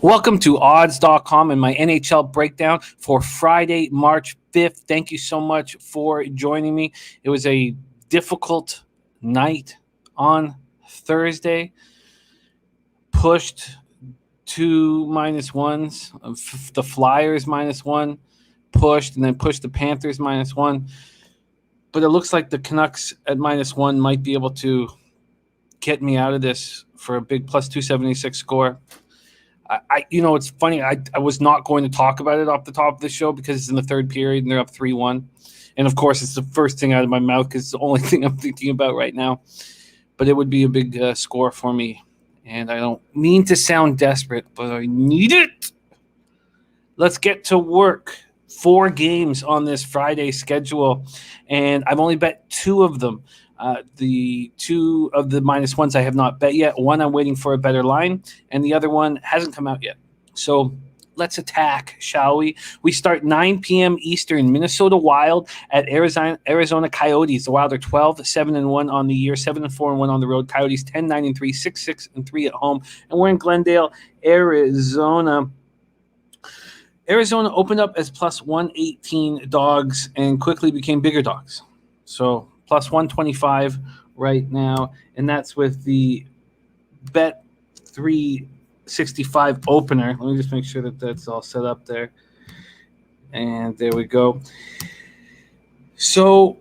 Welcome to odds.com and my NHL breakdown for Friday, March 5th. Thank you so much for joining me. It was a difficult night on Thursday. Pushed two -1s, the Flyers -1, pushed, and then pushed the Panthers -1. But it looks like the Canucks at -1 might be able to get me out of this for a big plus 276 score. It's funny. I was not going to talk about it off the top of the show because it's in the third period and they're up 3-1. And of course, it's the first thing out of my mouth because it's the only thing I'm thinking about right now. But it would be a big score for me. And I don't mean to sound desperate, but I need it. Let's get to work. 4 games on this Friday schedule. And I've only bet 2 of them. The 2 of the -1s I have not bet yet. One I'm waiting for a better line, and the other one hasn't come out yet. So let's attack, shall we? We start 9 p.m. Eastern, Minnesota Wild at Arizona Coyotes. The Wild are 12-7-1 on the year, 7-4-1 on the road. Coyotes 10-9-3, 6-6-3 at home. And we're in Glendale, Arizona. Arizona opened up as plus 118 dogs and quickly became bigger dogs. So plus 125 right now, and that's with the bet 365 opener. Let me just make sure that that's all set up there. And there we go. So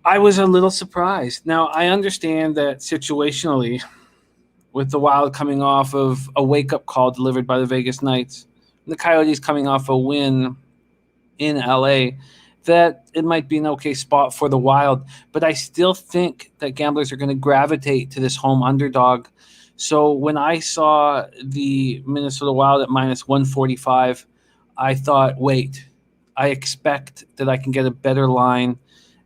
I was a little surprised. Now, I understand that situationally, with the Wild coming off of a wake-up call delivered by the Vegas Knights, and the Coyotes coming off a win in L.A., that it might be an okay spot for the Wild, but I still think that gamblers are going to gravitate to this home underdog. So when I saw the Minnesota Wild at -145, I thought, wait, I expect that I can get a better line,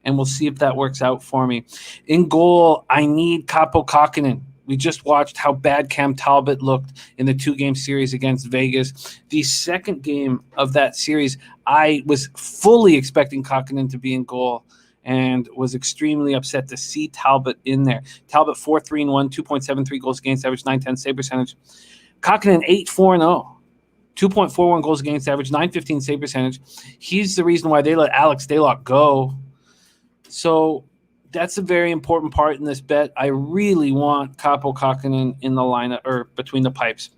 and we'll see if that works out for me. In goal, I need Kaapo Kähkönen. We just watched how bad Cam Talbot looked in the 2-game series against Vegas. The second game of that series, I was fully expecting Kähkönen to be in goal and was extremely upset to see Talbot in there. Talbot 4-3-1, 2.73 goals against average, 910 save percentage. Kähkönen 8-4-0. 2.41 goals against average, 915 save percentage. He's the reason why they let Alex Stalock go. So that's a very important part in this bet. I really want Kaapo Kähkönen in the lineup or between the pipes.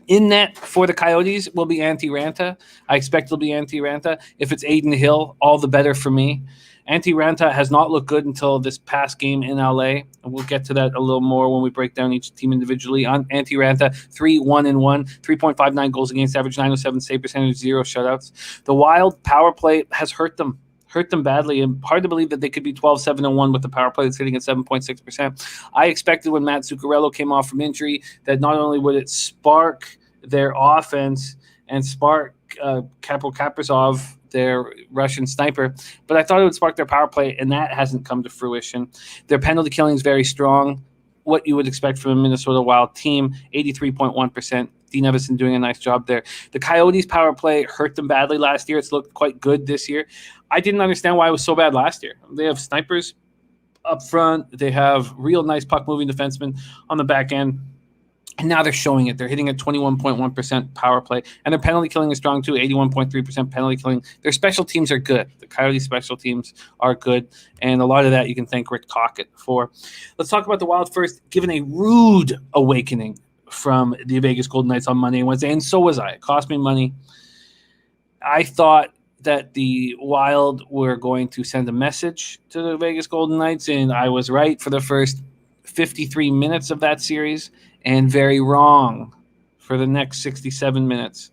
In net for the Coyotes will be Antti Raanta. I expect it'll be Antti Raanta. If it's Aiden Hill, all the better for me. Antti Raanta has not looked good until this past game in LA, and we'll get to that a little more when we break down each team individually. On Antti Raanta, 3-1-1, 3.59 goals against average, 907 save percentage, 0 shutouts. The Wild power play has hurt them badly, and hard to believe that they could be 12-7-1 with the power play that's sitting at 7.6%. I expected when Matt Zuccarello came off from injury that not only would it spark their offense and spark Kaapo Kaprizov, their Russian sniper, but I thought it would spark their power play, and that hasn't come to fruition. Their penalty killing is very strong, what you would expect from a Minnesota Wild team, 83.1%. Dean Evison doing a nice job there. The Coyotes' power play hurt them badly last year. It's looked quite good this year. I didn't understand why it was so bad last year. They have snipers up front. They have real nice puck-moving defensemen on the back end. And now they're showing it. They're hitting at 21.1% power play. And their penalty killing is strong too, 81.3% penalty killing. Their special teams are good. The Coyotes' special teams are good. And a lot of that you can thank Rick Tocchet for. Let's talk about the Wild first. Given a rude awakening from the Vegas Golden Knights on Monday and Wednesday, and so was I. It cost me money. I thought that the Wild were going to send a message to the Vegas Golden Knights, and I was right for the first 53 minutes of that series and very wrong for the next 67 minutes.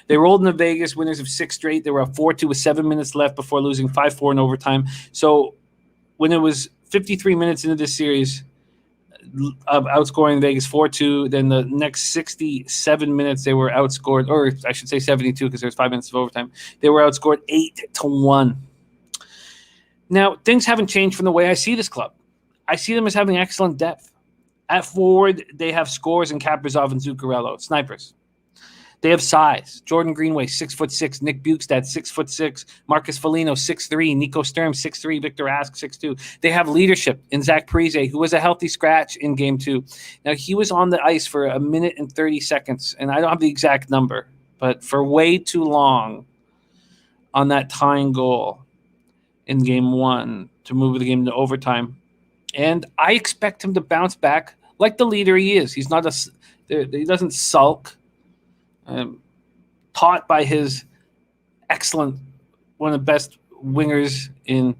They rolled into Vegas, winners of 6 straight. They were up 4-2 with 7 minutes left before losing 5-4 in overtime. So when it was 53 minutes into this series, outscoring Vegas 4-2. Then the next 67 minutes, they were outscored, or I should say 72 because there's 5 minutes of overtime. They were outscored 8-1. Now, things haven't changed from the way I see this club. I see them as having excellent depth. At forward, they have scores in Kaprizov and Zuccarello, snipers. They have size. Jordan Greenway, 6'6". Nick Bukestad, 6'6". Marcus Foligno, 6'3". Nico Sturm, 6'3". Victor Rask, 6'2". They have leadership in Zach Parise, who was a healthy scratch in Game 2. Now, he was on the ice for 1 minute and 30 seconds, and I don't have the exact number, but for way too long on that tying goal in Game 1 to move the game to overtime. And I expect him to bounce back like the leader he is. He doesn't sulk. Taught by his excellent, one of the best wingers in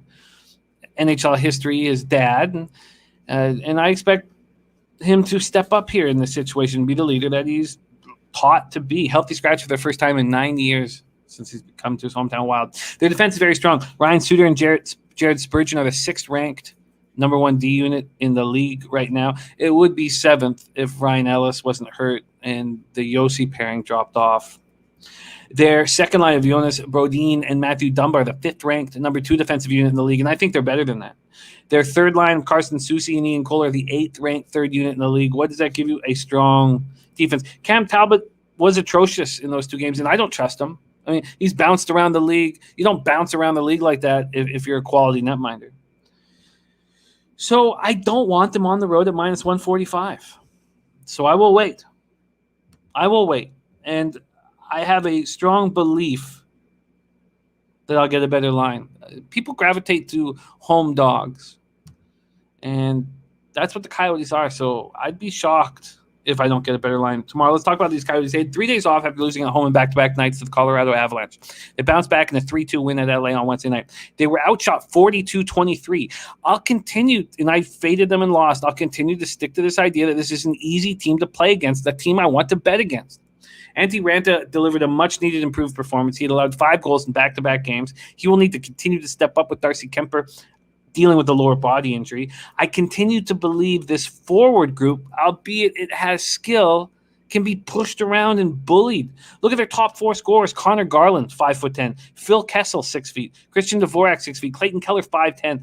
NHL history, his dad. And I expect him to step up here in this situation, be the leader that he's taught to be. Healthy scratch for the first time in 9 years since he's come to his hometown Wild. Their defense is very strong. Ryan Suter and Jared Spurgeon are the 6th-ranked number 1 D unit in the league right now. It would be 7th if Ryan Ellis wasn't hurt and the Yossi pairing dropped off. Their second line of Jonas Brodin and Matthew Dunbar, the 5th-ranked number 2 defensive unit in the league, and I think they're better than that. Their third line, Carson Soucy and Ian Cole, are the 8th-ranked third unit in the league. What does that give you? A strong defense. Cam Talbot was atrocious in those 2 games, and I don't trust him. I mean, he's bounced around the league. You don't bounce around the league like that if you're a quality netminder. So I don't want them on the road at minus 145. So I will wait. And I have a strong belief that I'll get a better line. People gravitate to home dogs. And that's what the Coyotes are. So I'd be shocked if I don't get a better line tomorrow. Let's talk about these Coyotes. They had 3 days off after losing at home in back-to-back nights to the Colorado Avalanche. They bounced back in a 3-2 win at LA on Wednesday night. They were outshot 42-23. I'll continue, and I faded them and lost. I'll continue to stick to this idea that this is an easy team to play against, the team I want to bet against. Antti Ranta delivered a much-needed improved performance. He had allowed 5 goals in back-to-back games. He will need to continue to step up with Darcy Kemper dealing with the lower body injury. I continue to believe this forward group, albeit it has skill, can be pushed around and bullied. Look at their top 4 scorers. Connor Garland, 5'10". Phil Kessel, 6 feet. Christian Dvorak, 6 feet. Clayton Keller, 5'10".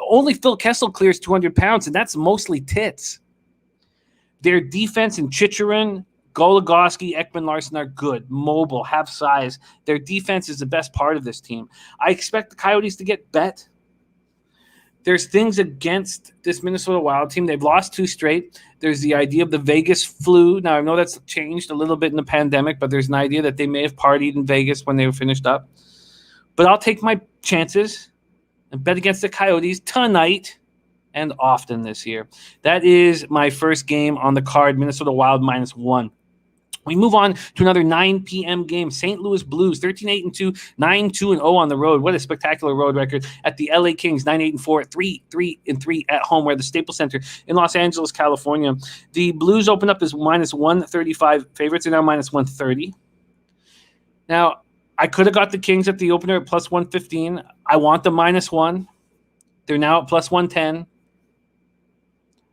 Only Phil Kessel clears 200 pounds, and that's mostly tits. Their defense in Chicharin, Goligoski, Ekman Larson are good, mobile, have size. Their defense is the best part of this team. I expect the Coyotes to get bet. There's things against this Minnesota Wild team. They've lost 2 straight. There's the idea of the Vegas flu. Now, I know that's changed a little bit in the pandemic, but there's an idea that they may have partied in Vegas when they were finished up. But I'll take my chances and bet against the Coyotes tonight and often this year. That is my first game on the card, Minnesota Wild -1. We move on to another 9 p.m. game. St. Louis Blues, 13-8-2, 9-2-0 on the road. What a spectacular road record. At the LA Kings, 9-8-4, 3-3-3 at home. We're at the Staples Center in Los Angeles, California. The Blues opened up as -135 favorites. They're now -130. Now, I could have got the Kings at the opener at +115. I want the -1. They're now at +110.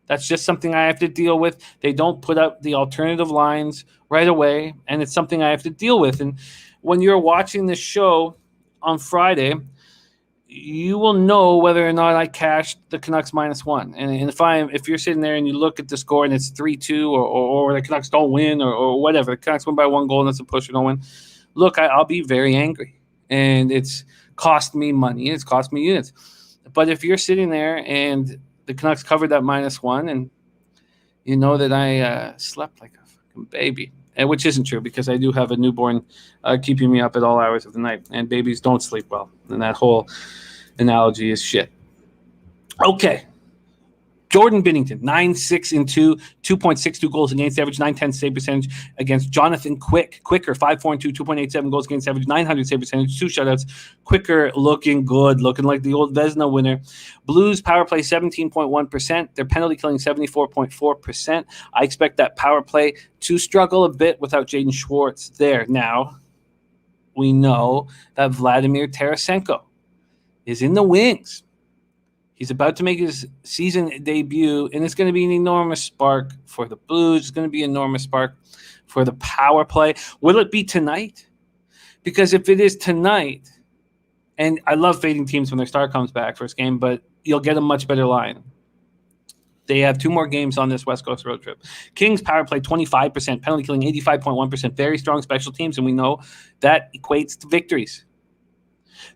That's just something I have to deal with. They don't put up the alternative lines right away, and it's something I have to deal with. And when you're watching this show on Friday, you will know whether or not I cashed the Canucks -1. And if you're sitting there and you look at the score and it's 3-2 or the Canucks don't win or whatever, the Canucks win by 1 goal and it's a push or don't win, look, I'll be very angry. And it's cost me money. It's cost me units. But if you're sitting there and the Canucks covered that -1, and you know that I slept like a fucking baby, which isn't true because I do have a newborn keeping me up at all hours of the night, and babies don't sleep well, and that whole analogy is shit. Okay. Jordan Binnington, 9-6-2, 2.62 goals against average, 910 save percentage against Jonathan Quicker, 5-4-2, 2.87 goals against average, 900 save percentage, 2 shutouts. Quicker looking good, looking like the old Vezina winner. Blues power play 17.1%. Their penalty killing 74.4%. I expect that power play to struggle a bit without Jaden Schwartz there. Now, we know that Vladimir Tarasenko is in the wings. He's about to make his season debut, and it's going to be an enormous spark for the Blues. It's going to be an enormous spark for the power play. Will it be tonight? Because if it is tonight, and I love fading teams when their star comes back first game, but you'll get a much better line. They have 2 more games on this West Coast road trip. Kings power play 25%, penalty killing 85.1%, very strong special teams, and we know that equates to victories.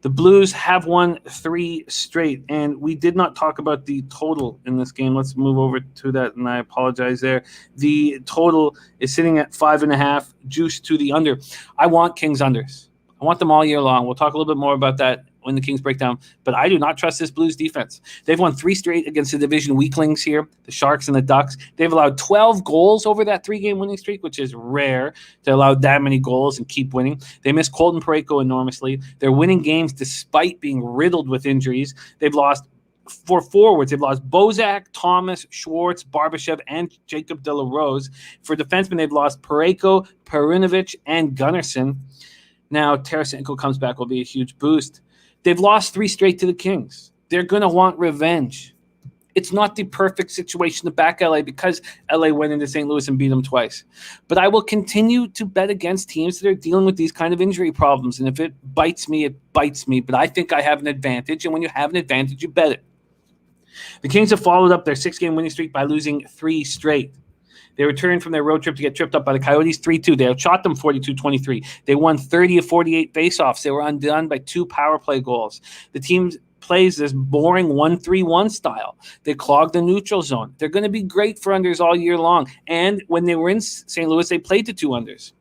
The Blues have won 3 straight, and we did not talk about the total in this game. Let's move over to that, and I apologize there. The total is sitting at 5.5, juice to the under. I want Kings unders. I want them all year long. We'll talk a little bit more about that when the Kings break down, but I do not trust this Blues defense. They've won 3 straight against the division weaklings here, the Sharks and the Ducks. They've allowed 12 goals over that 3-game winning streak, which is rare to allow that many goals and keep winning. They miss Colton Parayko enormously. They're winning games despite being riddled with injuries. They've lost, for forwards, they've lost Bozak, Thomas, Schwartz, Barbashev, and Jacob De La Rose. For defensemen, they've lost Parayko, Perinovich, and Gunnarsson. Now, Tarasenko comes back, will be a huge boost. They've lost 3 straight to the Kings. They're going to want revenge. It's not the perfect situation to back LA because LA went into St. Louis and beat them twice. But I will continue to bet against teams that are dealing with these kind of injury problems. And if it bites me, it bites me. But I think I have an advantage. And when you have an advantage, you bet it. The Kings have followed up their 6-game winning streak by losing 3 straight. They returned from their road trip to get tripped up by the Coyotes 3-2. They outshot them 42-23. They won 30 of 48 faceoffs. They were undone by 2 power play goals. The team plays this boring 1-3-1 style. They clog the neutral zone. They're going to be great for unders all year long. And when they were in St. Louis, they played to 2 unders.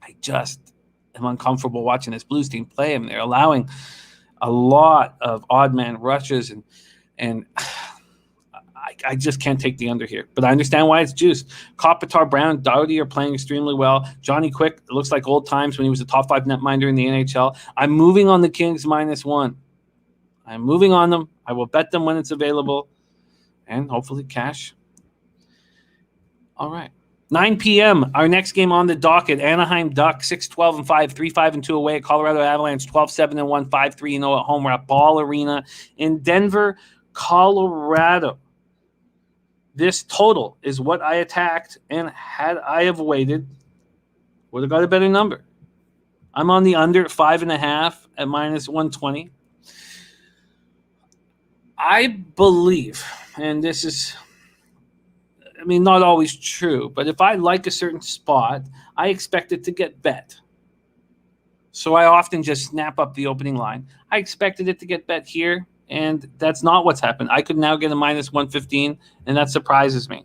I just am uncomfortable watching this Blues team play. I mean, they're allowing a lot of odd man rushes and I just can't take the under here. But I understand why it's juiced. Kopitar, Brown, Doughty are playing extremely well. Johnny Quick, it looks like old times when he was a top 5 netminder in the NHL. I'm moving on the Kings -1. I'm moving on them. I will bet them when it's available. And hopefully cash. All right. 9 p.m., our next game on the docket. Anaheim Ducks, 6-12-5, 3-5-2 away at Colorado Avalanche, 12-7-1, 5-3-0 at home. We're at Ball Arena in Denver, Colorado. This total is what I attacked, and had I have waited, would have got a better number. I'm on the under 5.5 at -120. I believe, and this is, I mean, not always true, but if I like a certain spot, I expect it to get bet. So I often just snap up the opening line. I expected it to get bet here. And that's not what's happened. I could now get a -115, and that surprises me.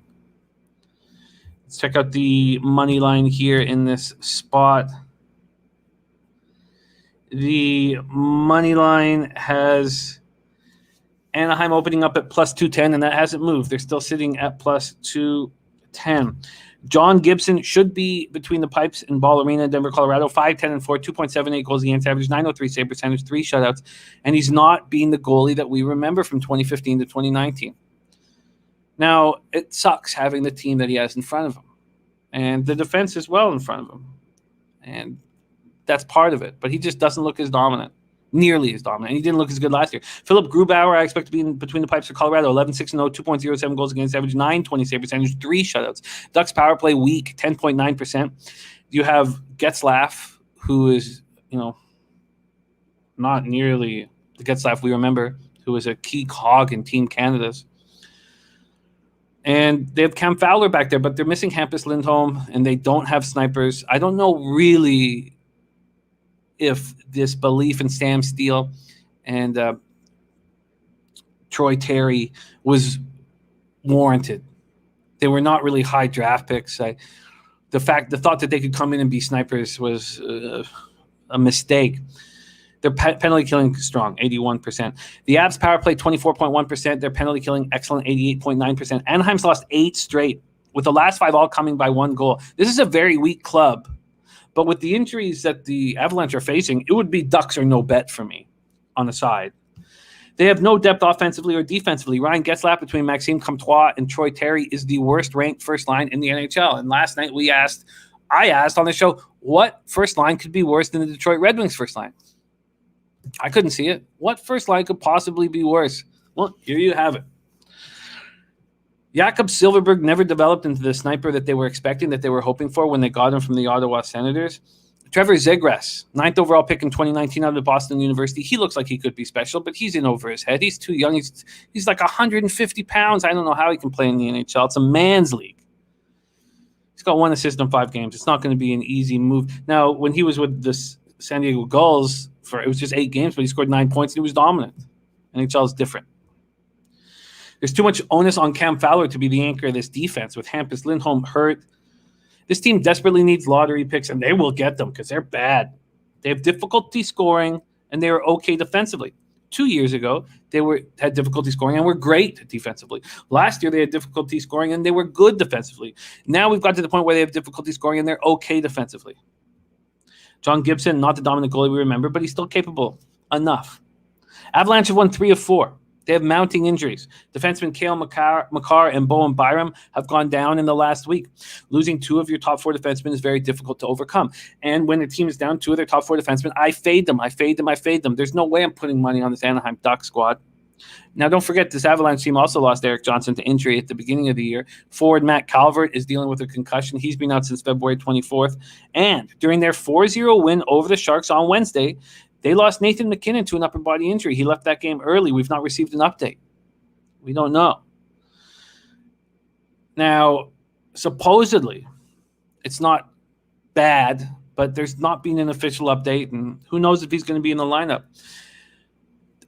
Let's check out the money line here in this spot. The money line has Anaheim opening up at +210, and that hasn't moved. They're still sitting at +210. John Gibson should be between the pipes in Ball Arena, Denver, Colorado. 5-10-4, 2.78 goals against average, .903 save percentage, 3 shutouts. And he's not being the goalie that we remember from 2015 to 2019. Now, it sucks having the team that he has in front of him. And the defense is well in front of him. And that's part of it. But he just doesn't look as dominant. Nearly as dominant. And he didn't look as good last year. Philip Grubauer, I expect to be in between the pipes for Colorado. 11-6-0, 2.07 goals against average, .920 save percentage, 3 shutouts. Ducks power play weak, 10.9%. You have Getzlaf, who is, not nearly the Getzlaf we remember, who was a key cog in Team Canada's. And they have Cam Fowler back there, but they're missing Hampus Lindholm, and they don't have snipers. I don't know really if this belief in Sam Steele and Troy Terry was warranted. They were not really high draft picks. The thought that they could come in and be snipers was a mistake. Their penalty killing strong, 81%. The Avs power play 24.1%. Their penalty killing excellent, 88.9%. Anaheim's lost 8 straight, with the last 5 all coming by 1 goal. This is a very weak club. But with the injuries that the Avalanche are facing, it would be Ducks or no bet for me on the side. They have no depth offensively or defensively. Ryan Getzlaf between Maxime Comtois and Troy Terry is the worst-ranked first line in the NHL. And last night I asked on the show, what first line could be worse than the Detroit Red Wings first line? I couldn't see it. What first line could possibly be worse? Well, here you have it. Jakob Silfverberg never developed into the sniper that they were expecting, that they were hoping for when they got him from the Ottawa Senators. Trevor Zegras, 9th overall pick in 2019 out of Boston University. He looks like he could be special, but he's in over his head. He's too young. He's like 150 pounds. I don't know how he can play in the NHL. It's a man's league. He's got 1 assist in 5 games. It's not going to be an easy move. Now, when he was with the San Diego Gulls, it was just 8 games, but he scored 9 points and he was dominant. NHL is different. There's too much onus on Cam Fowler to be the anchor of this defense with Hampus Lindholm hurt. This team desperately needs lottery picks, and they will get them because they're bad. They have difficulty scoring, and they were okay defensively. 2 years ago, they had difficulty scoring and were great defensively. Last year, they had difficulty scoring, and they were good defensively. Now we've got to the point where they have difficulty scoring, and they're okay defensively. John Gibson, not the dominant goalie we remember, but he's still capable enough. Avalanche have won 3 of 4. They have mounting injuries. Defensemen Cale Makar and Bowen Byram have gone down in the last week. Losing 2 of your top 4 defensemen is very difficult to overcome. And when the team is down 2 of their top 4 defensemen, I fade them. There's no way I'm putting money on this Anaheim Ducks squad. Now, don't forget, this Avalanche team also lost Eric Johnson to injury at the beginning of the year. Forward Matt Calvert is dealing with a concussion. He's been out since February 24th. And during their 4-0 win over the Sharks on Wednesday, they lost Nathan McKinnon to an upper body injury. He left that game early. We've not received an update. We don't know. Now, supposedly, it's not bad, but there's not been an official update, and who knows if he's going to be in the lineup.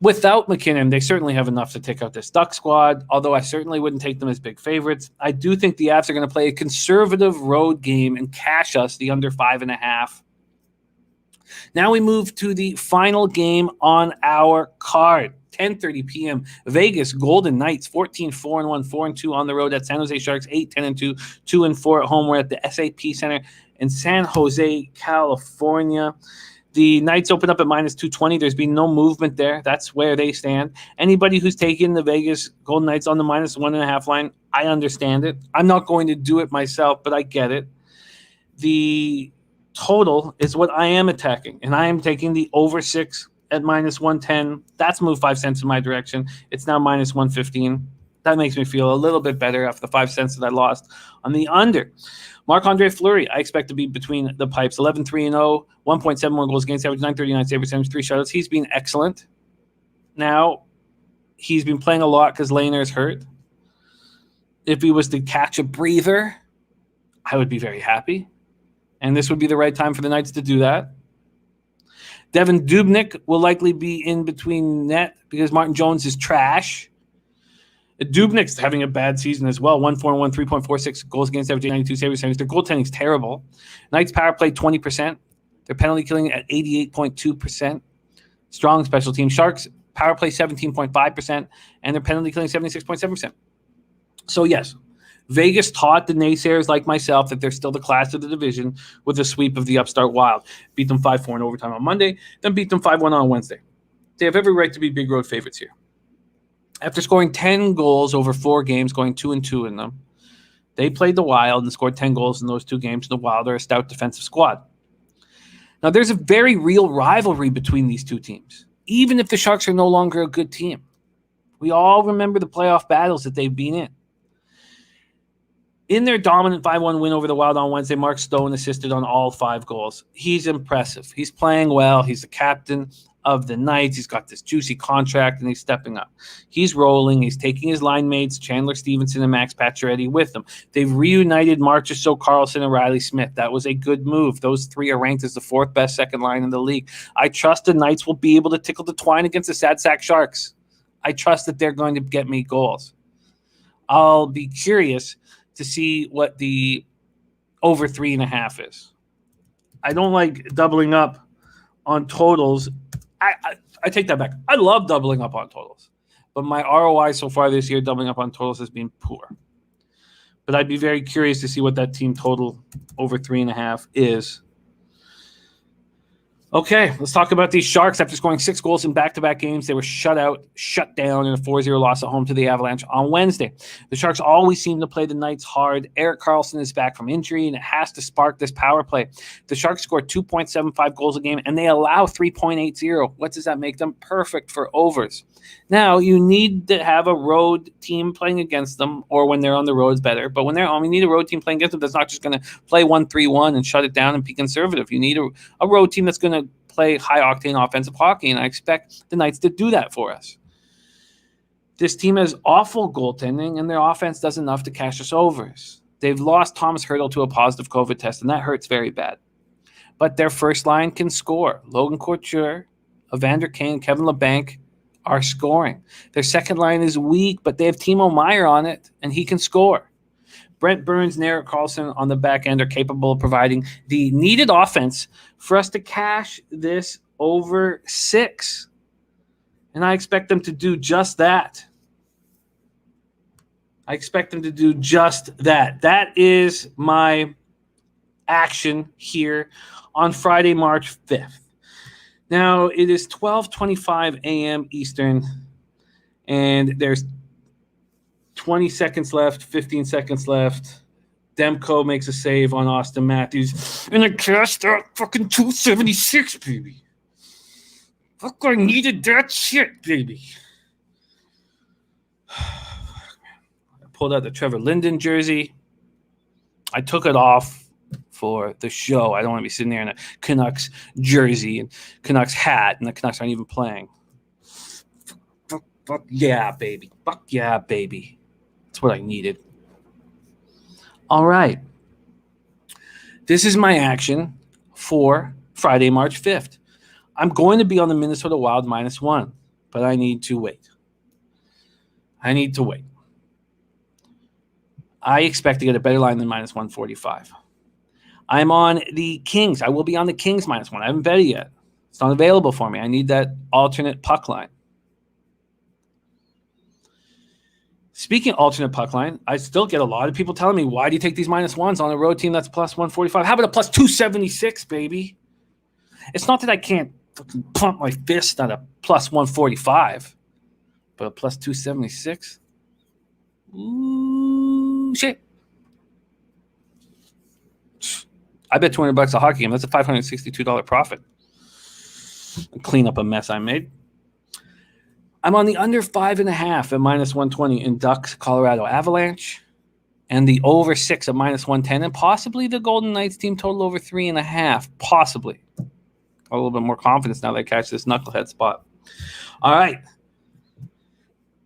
Without McKinnon, they certainly have enough to take out this Duck squad, although I certainly wouldn't take them as big favorites. I do think the Avs are going to play a conservative road game and cash us the under 5.5. Now we move to the final game on our card. 10:30 p.m. Vegas Golden Knights 14-4-1, 4-2 on the road at San Jose Sharks 8-10-2, 2-4 at home. We're at the SAP Center in San Jose, California. The Knights open up at -220. There's been no movement there. That's where they stand. Anybody who's taken the Vegas Golden Knights on the -1.5 line, I understand it. I'm not going to do it myself, but I get it. The total is what I am attacking, and I am taking the over 6 at -110. That's moved 5 cents in my direction. It's now -115. That makes me feel a little bit better after the 5 cents that I lost on the under. Marc-Andre Fleury, I expect to be between the pipes. 11-3-0, 1.71 goals against average, 939 save percentage, 3 shutouts. He's been excellent. Now, he's been playing a lot because Lehner's hurt. If he was to catch a breather, I would be very happy. And this would be the right time for the Knights to do that. Devin Dubnyk will likely be in between net because Martin Jones is trash. Dubnyk's having a bad season as well. 1-4-1, 3.46 goals against average, 92 save percentage. Their goaltending's terrible. Knights power play 20%. Their penalty killing at 88.2%. Strong special team. Sharks power play 17.5%, and their penalty killing 76.7%. So yes, Vegas taught the naysayers like myself that they're still the class of the division with a sweep of the upstart Wild. Beat them 5-4 in overtime on Monday, then beat them 5-1 on Wednesday. They have every right to be big road favorites here. After scoring 10 goals over 4 games, going 2-2 in them, they played the Wild and scored 10 goals in those 2 games. The Wild are a stout defensive squad. Now, there's a very real rivalry between these 2 teams, even if the Sharks are no longer a good team. We all remember the playoff battles that they've been in. In their dominant 5-1 win over the Wild on Wednesday, Mark Stone assisted on all 5 goals. He's impressive. He's playing well. He's the captain of the Knights. He's got this juicy contract, and he's stepping up. He's rolling. He's taking his line mates, Chandler Stevenson and Max Pacioretty, with them. They've reunited Marchessault, Carlson, and Riley Smith. That was a good move. Those 3 are ranked as the 4th best second line in the league. I trust the Knights will be able to tickle the twine against the Sad Sack Sharks. I trust that they're going to get me goals. I'll be curious to see what the over 3.5 is. I don't like doubling up on totals. I take that back. I love doubling up on totals. But my ROI so far this year doubling up on totals has been poor. But I'd be very curious to see what that team total over 3.5 is. Okay, let's talk about these Sharks. After scoring 6 goals in back-to-back games, they were shut down in a 4-0 loss at home to the Avalanche on Wednesday. The Sharks always seem to play the Knights hard. Erik Karlsson is back from injury, and it has to spark this power play. The Sharks score 2.75 goals a game, and they allow 3.80. What does that make them? Perfect for overs. Now, you need to have a road team playing against them, or when they're on the road, it's better. But when they're home, you need a road team playing against them that's not just going to play 1-3-1 and shut it down and be conservative. You need a road team that's going to play high-octane offensive hockey, and I expect the Knights to do that for us. This team has awful goaltending, and their offense does enough to cash us overs. They've lost Thomas Hertl to a positive COVID test, and that hurts very bad. But their first line can score. Logan Couture, Evander Kane, Kevin LeBanc are scoring. Their second line is weak, but they have Timo Meier on it, and he can score. Brent Burns and Erik Karlsson on the back end are capable of providing the needed offense for us to cash this over 6. And I expect them to do just that. That is my action here on Friday, March 5th. Now, it is 12:25 a.m. Eastern, and there's 20 seconds left, 15 seconds left. Demko makes a save on Austin Matthews. And I cashed out fucking 276, baby. Fuck, I needed that shit, baby. I pulled out the Trevor Linden jersey. I took it off for the show. I don't want to be sitting there in a Canucks jersey and Canucks hat, and the Canucks aren't even playing. Fuck yeah, baby. Fuck yeah, baby. That's what I needed. All right. This is my action for Friday, March 5th. I'm going to be on the Minnesota Wild -1, but I need to wait. I expect to get a better line than -145. I'm on the Kings. I will be on the Kings -1. I haven't bet it yet. It's not available for me. I need that alternate puck line. Speaking of alternate puck line, I still get a lot of people telling me, why do you take these -1s on a road team that's +145? How about a +276, baby? It's not that I can't fucking pump my fist at a +145, but a +276? Ooh, shit. I bet $200 a hockey game. That's a $562 profit. I'll clean up a mess I made. I'm on the under 5.5 at -120 in Ducks, Colorado Avalanche, and the over 6 at -110, and possibly the Golden Knights team total over 3.5. Possibly. A little bit more confidence now that I catch this knucklehead spot. All right.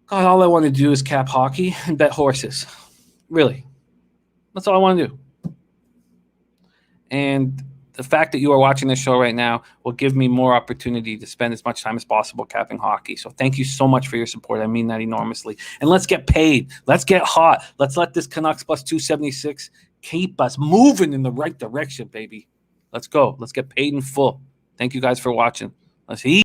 God, all I want to do is cap hockey and bet horses. Really. That's all I want to do. And the fact that you are watching this show right now will give me more opportunity to spend as much time as possible capping hockey. So thank you so much for your support. I mean that enormously. And let's get paid. Let's get hot. Let's let this Canucks +276 keep us moving in the right direction, baby. Let's go. Let's get paid in full. Thank you guys for watching. Let's eat.